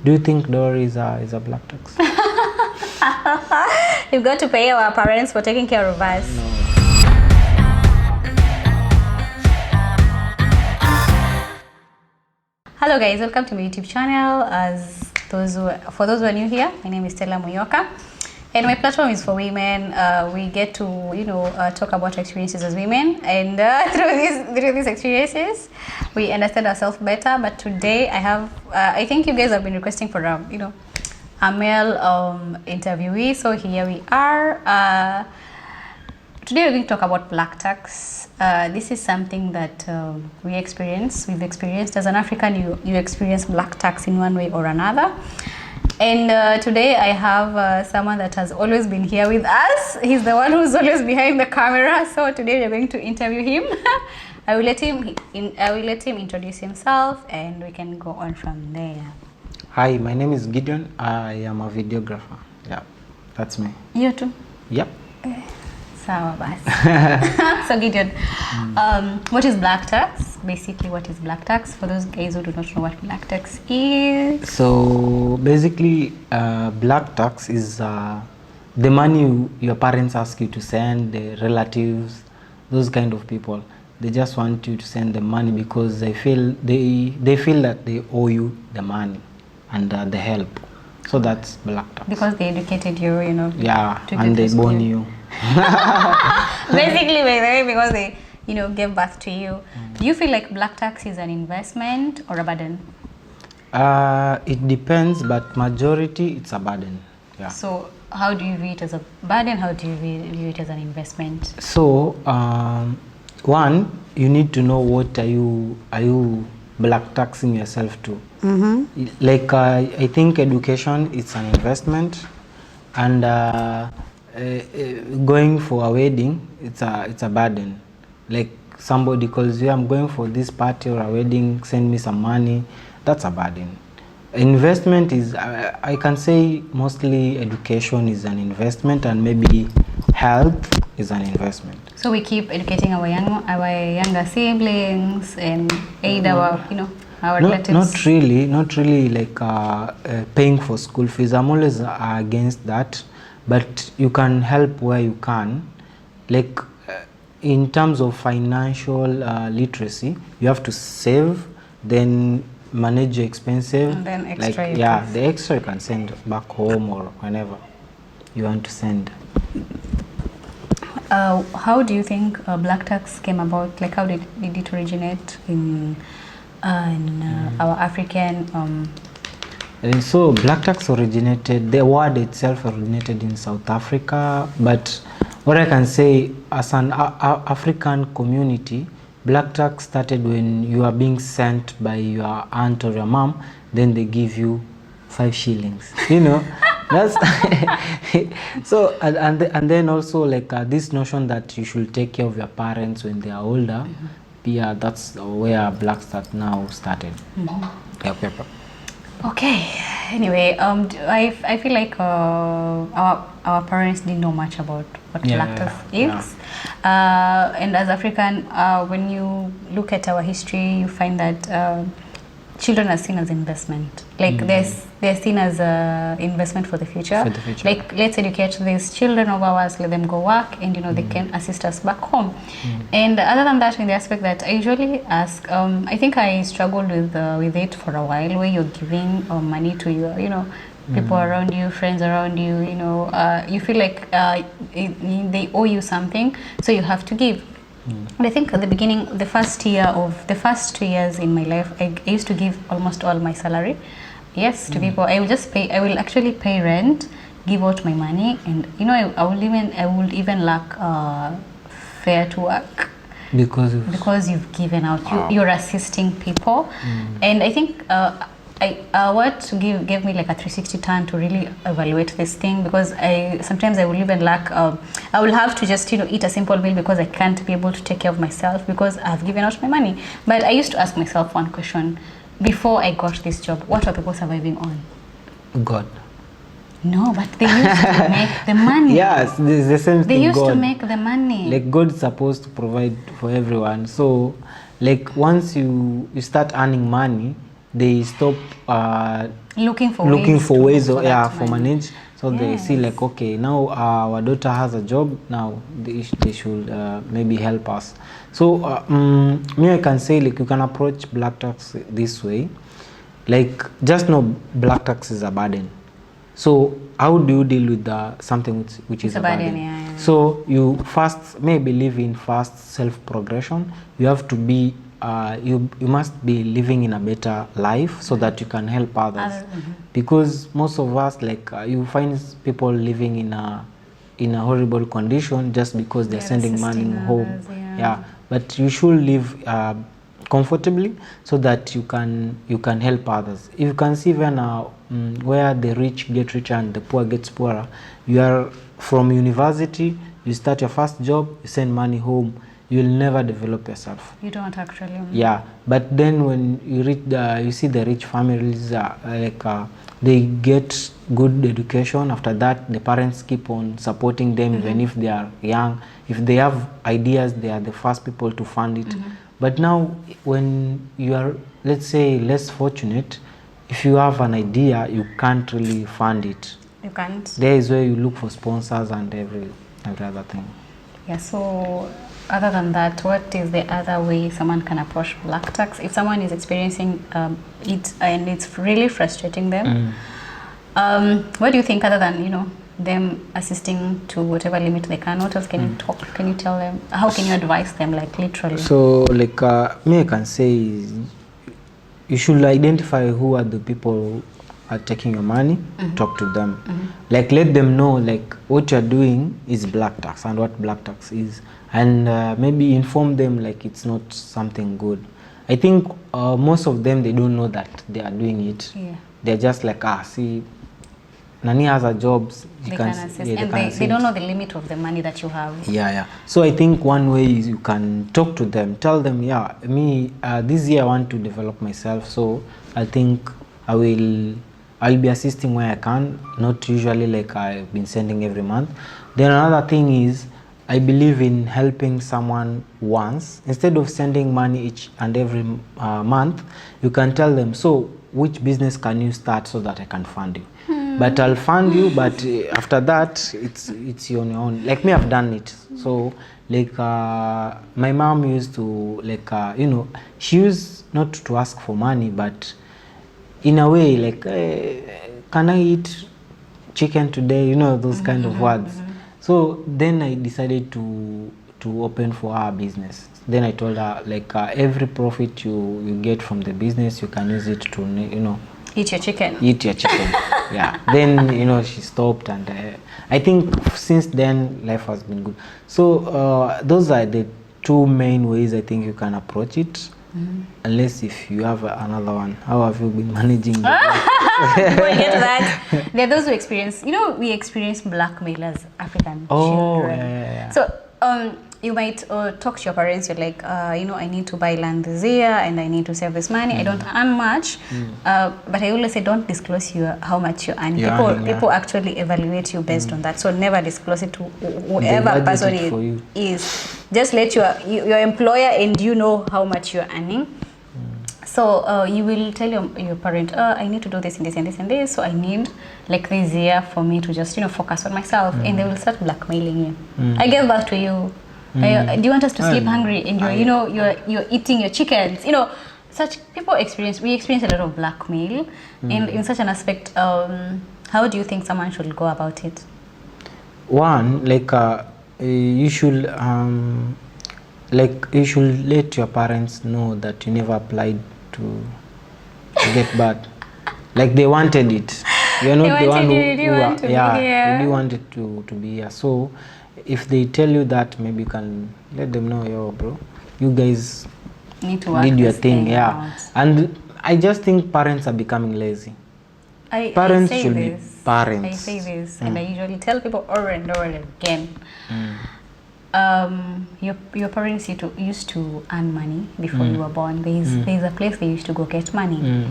Do you think Dowry is a black tax? We've got to pay our parents for taking care of us. No. Hello guys, welcome to my YouTube channel. For those who are new here, my name is Stella Muyoka, and my platform is for women. We get to talk about our experiences as women, and through these experiences, we understand ourselves better. But today, I think you guys have been requesting for a male interviewee, so here we are. Today we're going to talk about black tax. This is something that we've experienced as an African. You experience black tax in one way or another. And today I have someone that has always been here with us. He's the one who's always behind the camera. So today we're going to interview him. I will let him introduce himself, and we can go on from there. Hi, my name is Gideon. I am a videographer. Yeah, that's me. You too? Yep. So Gideon, what is black tax? Basically, what is black tax? For those guys who do not know what black tax is. So basically, black tax is the money your parents ask you to send, the relatives, those kind of people. They just want you to send the money because they feel that they owe you the money and the help. So that's black tax. Because they educated you, Yeah, and they born you. Basically, because they, gave birth to you. Do you feel like black tax is an investment or a burden? It depends, but majority it's a burden. Yeah. So how do you view it as a burden? How do you view it as an investment? So one, you need to know what are you black taxing yourself to. Mm-hmm. Like I think education is an investment, and going for a wedding, it's a burden. Like somebody calls you, I'm going for this party or a wedding, send me some money. That's a burden. Investment is, I can say mostly education is an investment, and maybe health is an investment. So we keep educating our younger siblings and aid our relatives. Not really like paying for school fees. I'm always against that. But you can help where you can. Like in terms of financial literacy, you have to save, then manage your expenses. And then extra, the extra you can send back home or whenever you want to send. How do you think black tax came about? Like how did it originate in our African And so black tax originated, the word itself originated in South Africa, but what I can say as an African community, black tax started when you are being sent by your aunt or your mom, then they give you 5 shillings. That's so and then also like this notion that you should take care of your parents when they are older. Mm-hmm. Yeah, that's where black tax now started. Mm-hmm. Yep. Okay. Anyway, I feel like our parents didn't know much about what black tax is. Yeah. And as African, when you look at our history, you find that children are seen as investment. Like they're seen as investment for the future. Like let's educate these children of ours, let them go work, and they can assist us back home. And other than that, in the aspect that I usually ask, I think I struggled with it for a while, where you're giving money to your people around you, friends around you. You feel like they owe you something, so you have to give. And I think at the beginning, the first 2 years in my life, I used to give almost all my salary, to people. I will actually pay rent, give out my money, and I would even lack fare to work because you've given out. You're assisting people, and I think what gave me like a 360 turn to really evaluate this thing, because sometimes I will even lack. I will have to just eat a simple meal because I can't be able to take care of myself because I've given out my money. But I used to ask myself one question before I got this job: what are people surviving on? God. No, but they used to make the money. Yes, it's the same thing. They used to make the money. Like God is supposed to provide for everyone. So, like once you start earning money, they stop looking for ways for for manage. So they see like, okay, now our daughter has a job, now they should maybe help us. So me, I can say like you can approach black tax this way. Like, just know black tax is a burden. So how do you deal with something which is a burden? Yeah. So you first maybe live in fast self-progression. You have to be you must be living in a better life so that you can help others. Because most of us, like you find people living in a horrible condition just because they're sending money home. But you should live comfortably so that you can help others. If you can see when where the rich get richer and the poor gets poorer, you are from university, you start your first job, you send money home, you'll never develop yourself. You don't actually. Yeah, but then when you reach you see the rich families, they get good education. After that, the parents keep on supporting them even if they are young. If they have ideas, they are the first people to fund it. But now, when you are, let's say, less fortunate, if you have an idea, you can't really fund it. You can't. There is where you look for sponsors and every other thing. Yeah, so other than that, what is the other way someone can approach black tax? If someone is experiencing it and it's really frustrating them, what do you think, other than, them assisting to whatever limit they can? What else can you tell them? How can you advise them, like, literally? So, like, me, I can say is you should identify who are the people who are taking your money, talk to them. Like, let them know, like, what you're doing is black tax and what black tax is. And maybe inform them, like, it's not something good. I think most of them, they don't know that they are doing it. They're just like, see, Nani has a job. They can assist. And they don't know the limit of the money that you have. So I think one way is you can talk to them, tell them, me, this year I want to develop myself, so I think I'll be assisting where I can, not usually like I've been sending every month. Then another thing is, I believe in helping someone once. Instead of sending money each and every month, you can tell them, so which business can you start so that I can fund you? But I'll fund you, but after that, it's on your own. Like me, I've done it. So, like, my mom used to, like, she used not to ask for money, but in a way, like, can I eat chicken today? Those kind of words. So then I decided to open for her business. Then I told her, like, every profit you get from the business, you can use it to, eat your chicken. Then, she stopped, and I think since then, life has been good. So those are the two main ways I think you can approach it. Unless if you have another one. How have you been managing Before I get to that, there are those who experience, we experience blackmail as African children. So you might talk to your parents. You're like, I need to buy land this year and I need to save this money. I don't earn much, but I always say don't disclose how much you earn. People actually evaluate you based on that. So never disclose it to whoever person is. Just let your employer and how much you're earning. So you will tell your parent, I need to do this and this and this and this, so I need like this year for me to just focus on myself, and they will start blackmailing you. I gave birth to you. Do you want us to sleep hungry? And you're eating your chickens. Such people we experience a lot of blackmail, and in such an aspect, how do you think someone should go about it? One, like you should let your parents know that you never applied to get birth. Like they wanted it. You're not the one who really wanted to be here. So if they tell you that, maybe you can let them know, yo bro, you guys need to work did your thing. And I just think parents are becoming lazy. Parents should be parents. I say this and I usually tell people over and over again. Your parents used to earn money before you were born. There's a place they used to go get money.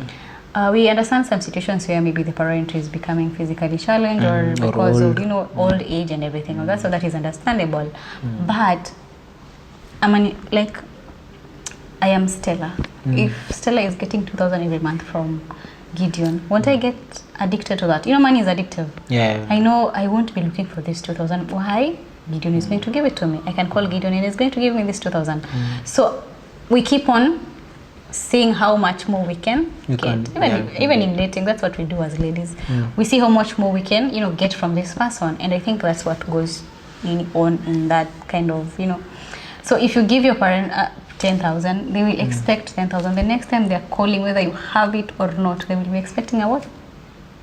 We understand some situations where maybe the parent is becoming physically challenged or because of old age and everything like that, so that is understandable. But I mean, like, I am Stella. If Stella is getting 2,000 every month from Gideon, won't I get addicted to that? You know, money is addictive. Yeah. I know I won't be looking for this 2,000. Why? Gideon is going to give it to me. I can call Gideon and he's going to give me this 2,000. So we keep on seeing how much more we can get. Even in dating, that's what we do as ladies. We see how much more we can, you know, get from this person. And I think that's what goes on in that kind of, you know. So if you give your parent 10,000, they will expect 10,000. The next time they're calling, whether you have it or not, they will be expecting a what?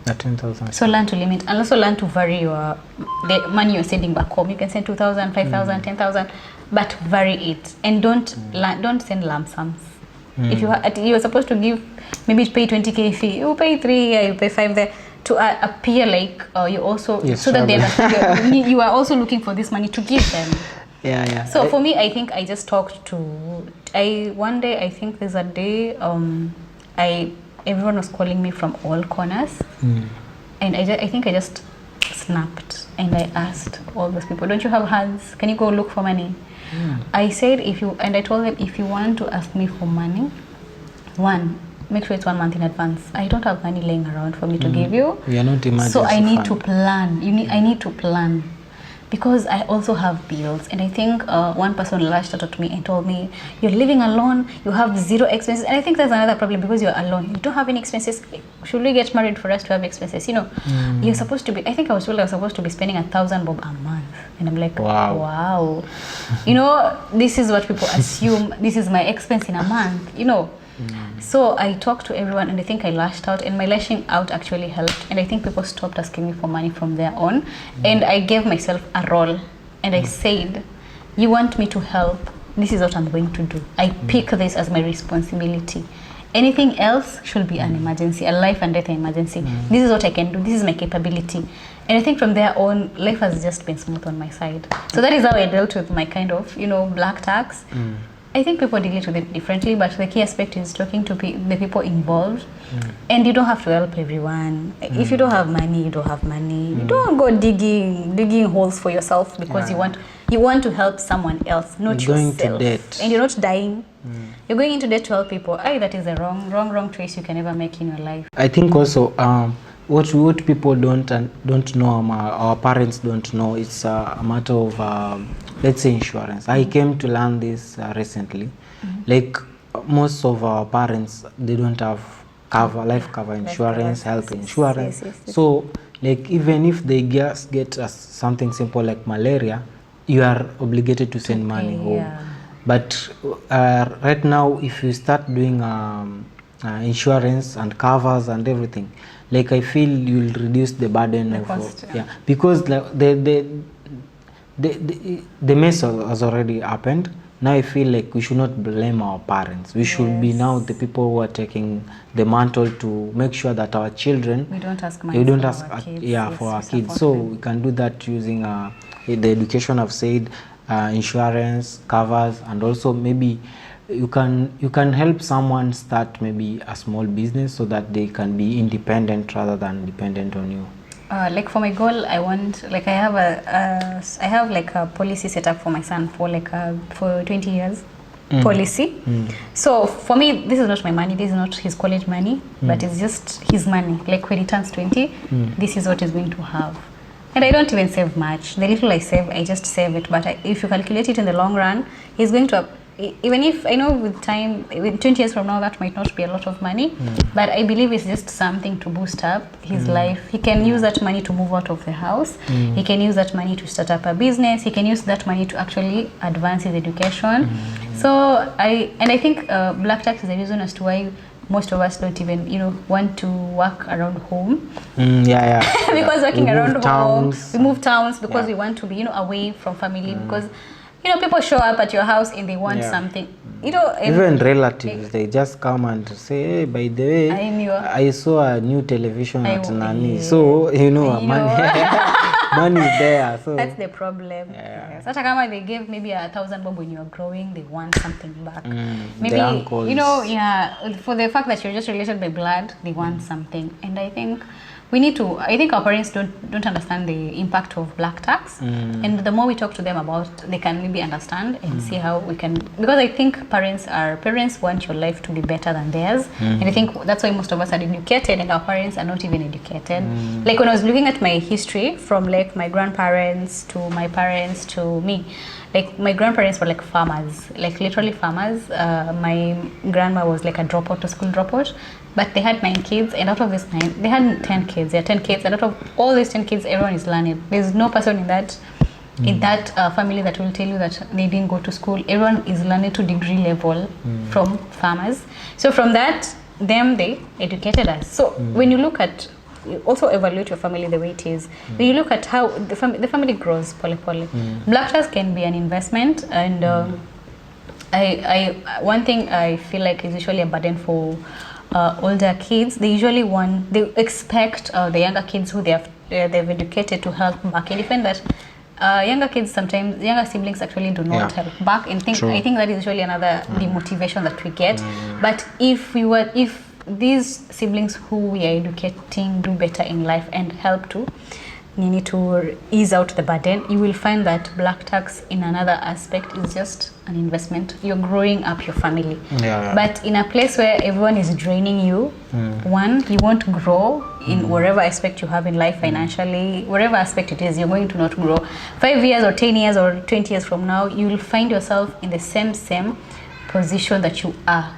A 10,000. So learn to limit, and also learn to vary the money you're sending back home. You can send 2,000, 5,000, 10,000, but vary it, and don't send lump sums. If you're supposed to give, maybe pay 20k fee, you pay 3 here, you pay 5 there, to appear like you also, so that they understand you are also looking for this money to give them. So for me, I think I just talked to, one day, I think there's a day, everyone was calling me from all corners, and I think I just snapped, and I asked all those people, don't you have hands? Can you go look for money? I said, I told them, if you want to ask me for money, make sure it's 1 month in advance. I don't have money laying around for me to give you. We are not emergency So I need fund. to plan. I need to plan. Because I also have bills, and I think one person lashed out at me and told me, you're living alone, you have 0 expenses. And I think that's another problem, because you're alone, you don't have any expenses. Should we get married for us to have expenses? You know, you're supposed to be, I think I was told I was supposed to be spending 1,000 bob a month. And I'm like, wow. You know, this is what people assume, this is my expense in a month, you know. So I talked to everyone, and I think I lashed out, and my lashing out actually helped, and I think people stopped asking me for money from there on. And I gave myself a role, and I said, you want me to help, this is what I'm going to do. I pick this as my responsibility. Anything else should be an emergency, a life and death emergency. This is what I can do, this is my capability. And I think from there on, life has just been smooth on my side. So that is how I dealt with my kind of, you know, black tax. I think people deal with it differently, but the key aspect is talking to the people involved. And you don't have to help everyone. If you don't have money, you don't have money. You don't go digging holes for yourself because you want to help someone else, not you're yourself. going to debt. And you're not dying. You're going into debt to help people. That is a wrong choice you can ever make in your life. I think also what people don't know, our parents don't know, it's a matter of let's say insurance. I came to learn this recently. Like most of our parents, they don't have life cover insurance, health insurance. So like even if they just get something simple like malaria, you are obligated to send money home. But right now, if you start doing insurance and covers and everything, like I feel you'll reduce the burden of cost, because like, the mess has already happened. Now I feel like we should not blame our parents. We should be now the people who are taking the mantle to make sure that our children, we don't ask money for our kids. For our kids. So we can do that using the education I've said, insurance, covers, and also maybe you can help someone start maybe a small business so that they can be independent rather than dependent on you. Like for my goal, I want, like I have like a policy set up for my son for 20 years policy. So for me, this is not my money, this is not his college money, but it's just his money. Like when he turns 20, this is what he's going to have. And I don't even save much. The little I save, I just save it. But if you calculate it in the long run, he's going to, even if I know with time, with 20 years from now, that might not be a lot of money, but I believe it's just something to boost up his life. He can use that money to move out of the house. He can use that money to start up a business. He can use that money to actually advance his education. So I think black tax is the reason as to why most of us don't even, want to work around home. Because working around home, we move towns because we want to be, away from family, because people show up at your house and they want something. Even relatives, they just come and say, hey, by the way, I saw a new television at Nani. So, money is there. So that's the problem. Such a kama they gave maybe 1,000 bob when you are growing, they want something back. Maybe, for the fact that you're just related by blood, they want something. And I think we need to, I think our parents don't understand the impact of black tax, and the more we talk to them about, they can maybe understand and see how we can, because I think parents want your life to be better than theirs, and I think that's why most of us are educated and our parents are not even educated. Like when I was looking at my history from like my grandparents to my parents to me, like my grandparents were like farmers, like literally farmers. My grandma was like a school dropout, but they had 9 kids, and out of these 9, they had 10 kids. They had 10 kids, and out of all these 10 kids, everyone is learning. There's no person in that family that will tell you that they didn't go to school. Everyone is learning to degree level from farmers. So from that, they educated us. So when you look at, you also evaluate your family the way it is. When you look at how the family grows, poly. Black tax can be an investment, and one thing I feel like is usually a burden for older kids. They expect the younger kids who they've educated to help back. And you find that younger kids sometimes, younger siblings actually do not help back. And I think that is usually another demotivation that we get. But if these siblings who we are educating do better in life and help to ease out the burden, you will find that black tax in another aspect is just an investment. You're growing up your family. But in a place where everyone is draining you, one, you won't grow in whatever aspect you have in life, financially, whatever aspect it is, you're going to not grow. 5 years or 10 years or 20 years from now, you will find yourself in the same position that you are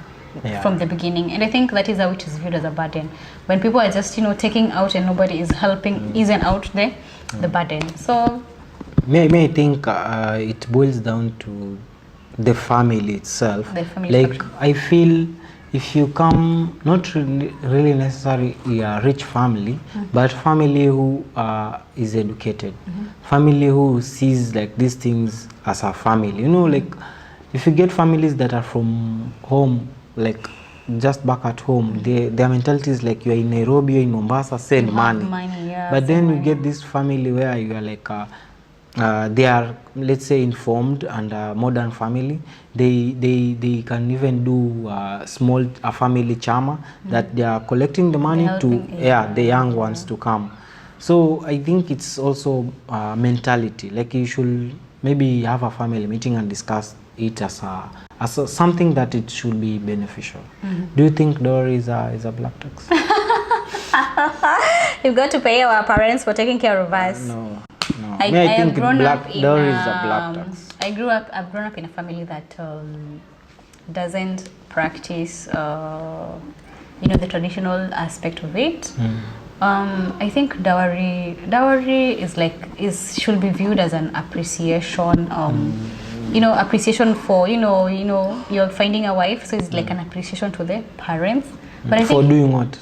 from the beginning. And I think that is how it is viewed as a burden, when people are just taking out and nobody is helping easing out the burden. So may I think it boils down to the family itself. Like structure. I feel if you come, not really necessarily a rich family, but family who is educated, family who sees like these things as a family, like if you get families that are from home, like just back at home, their mentality is like you're in Nairobi, you're in Mombasa, send money. But then you get this family where you are like they are, let's say, informed and modern family. They can even do a family chama that they are collecting the money the young ones to come. So I think it's also mentality. Like you should maybe have a family meeting and discuss it as something that it should be beneficial. Do you think dowry is a black tax? You've got to pay our parents for taking care of us. No. I think dowry is a black tax. I've grown up in a family that doesn't practice the traditional aspect of it. I think dowry should be viewed as an appreciation. Appreciation for you're finding a wife, so it's like an appreciation to the parents. But I think for doing what?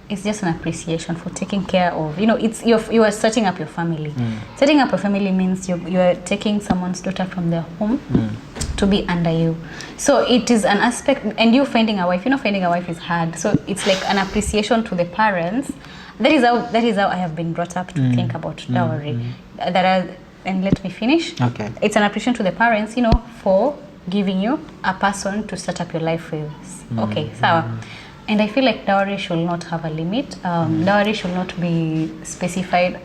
It's just an appreciation for taking care of. It's you are setting up your family. Setting up a family means you are taking someone's daughter from their home to be under you. So it is an aspect, and you finding a wife. Finding a wife is hard. So it's like an appreciation to the parents. That is how I have been brought up to think about dowry. And let me finish. Okay. It's an appreciation to the parents, for giving you a person to set up your life with. Okay, so. And I feel like dowry should not have a limit. Dowry should not be specified.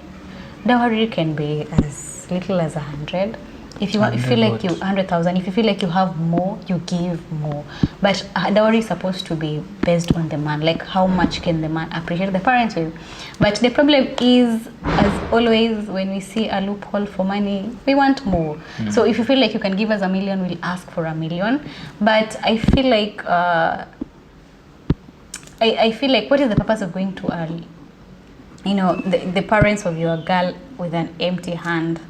Dowry can be as little as 100. If you feel like 100,000, if you feel like you have more, you give more. But dowry is supposed to be based on the man, like how much can the man appreciate the parents with. But the problem is, as always, when we see a loophole for money, we want more. So if you feel like you can give us $1 million, we'll ask for $1 million. But I feel like I feel like, what is the purpose of going to the parents of your girl with an empty hand?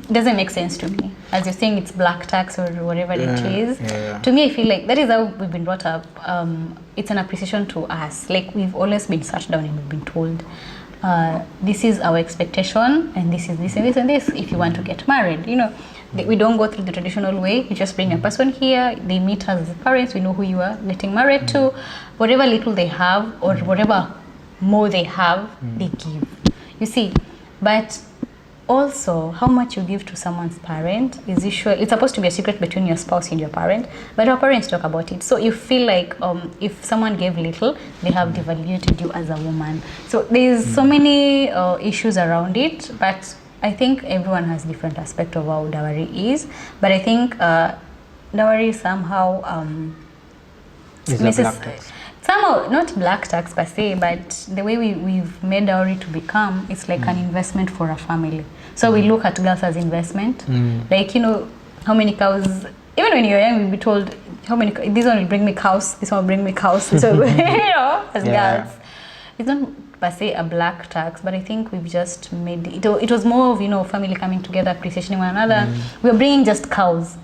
It doesn't make sense to me. As you're saying, it's black tax or whatever it is. To me, I feel like that is how we've been brought up. It's an appreciation to us. Like we've always been sat down and we've been told, this is our expectation, and this is this and this and this. If you want to get married, we don't go through the traditional way. You just bring a person here. They meet us as parents. We know who you are getting married to. Whatever little they have or whatever more they have, they give. You see, but Also, how much you give to someone's parent is usually, it's supposed to be a secret between your spouse and your parent, but our parents talk about it. So you feel like if someone gave little, they have devalued you as a woman. So there's so many issues around it, but I think everyone has different aspect of how dowry is. But I think dowry somehow Is a black tax. somehow not black tax per se, but the way we've made dowry to become, it's like an investment for a family. So we look at girls as investment. Like, you know, how many cows, even when you're young, we'll be told how many, this one will bring me cows, this one will bring me cows. So, you know, as girls, it's not per se a black tax, but I think we've just made it was more of, you know, family coming together, appreciating one another. We're bringing just cows,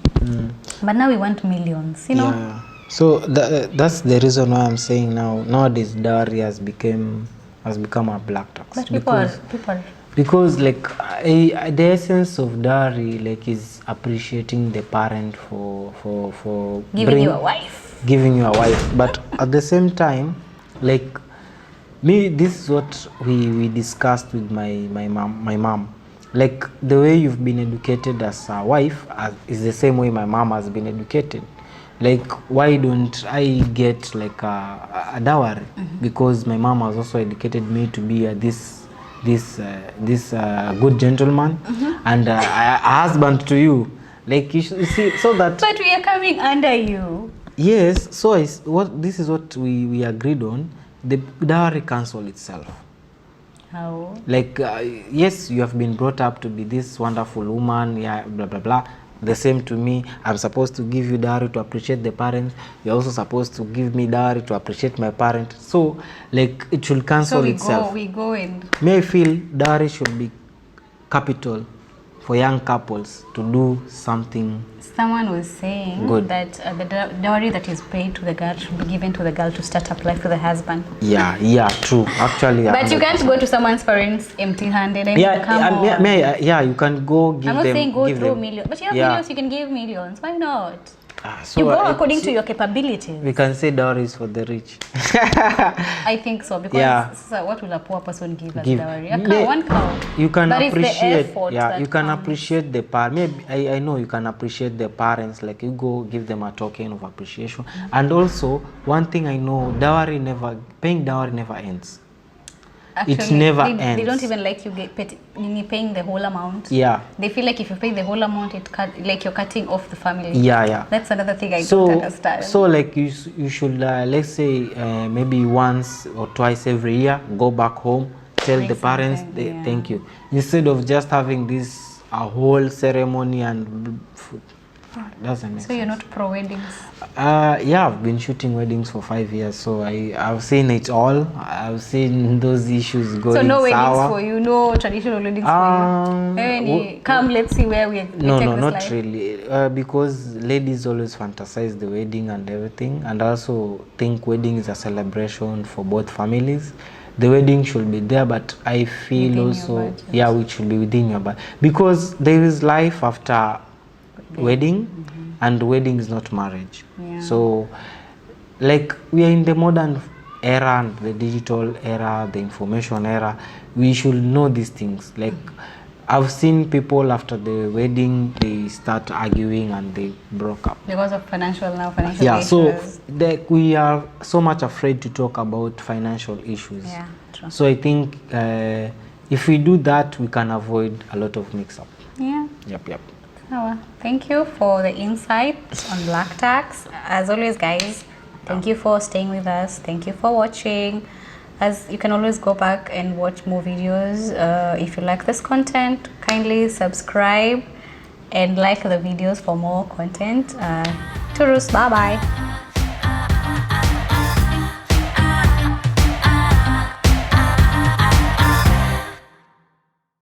but now we want millions, you know. Yeah. So that's the reason why I'm saying nowadays dowry has become a black tax. But because like the essence of dowry like is appreciating the parent for giving you a wife. But at the same time, like this is what we discussed with my mom. Like the way you've been educated as a wife is the same way my mom has been educated. Like, why don't I get like a dowry? Because my mom has also educated me to be this good gentleman and a husband to you. Like, you see, so that. But we are coming under you. Yes. So this is what we agreed on. The dowry cancel itself. How? Like, yes, you have been brought up to be this wonderful woman. Yeah, blah blah blah. The same to me. I'm supposed to give you dowry to appreciate the parents. You're also supposed to give me dowry to appreciate my parent. So, like, it should cancel itself. So we go and... May I feel dowry should be capital for young couples to do something. Someone was saying good. That the dowry that is paid to the girl should be given to the girl to start up life with the husband. Yeah, true. Actually, but you can't go to someone's parents empty-handed. You can go give them. I'm not saying go through them. millions, but you have millions, you can give millions. Why not? So you go according to your capabilities. We can say dowry is for the rich. I think so, because so what will a poor person give as dowry? A cow, one cow. You can appreciate. You can counts. appreciate the parents. Maybe I know you can appreciate the parents. Like, you go give them a token of appreciation. And also, one thing I know, paying dowry never ends. Actually, it never ends. They don't even like you paying the whole amount. Yeah. They feel like if you pay the whole amount, like you're cutting off the family. Yeah. That's another thing I don't understand. So like you should let's say maybe once or twice every year go back home, tell the parents thank you, instead of just having this whole ceremony and food. Doesn't make sense. So you're not pro weddings? I've been shooting weddings for 5 years, so I've seen it all. I've seen those issues going sour. So no weddings for you, no traditional weddings for you. Come, let's see where we no, take this not life. really. Because ladies always fantasize the wedding and everything, and also think wedding is a celebration for both families. The wedding should be there, but I feel within also, it should be within your budget, because there is life after wedding, and wedding is not marriage. So like we are in the modern era and the digital era, the information era, we should know these things. Like I've seen people after the wedding, they start arguing and they broke up because of financial issues. So we are so much afraid to talk about financial issues. True. So I think if we do that, we can avoid a lot of mix-up. Yep. Oh, thank you for the insight on black tax. As always, guys, thank you for staying with us. Thank you for watching. As you can always go back and watch more videos. If you like this content, kindly subscribe and like the videos for more content. Turus, bye bye.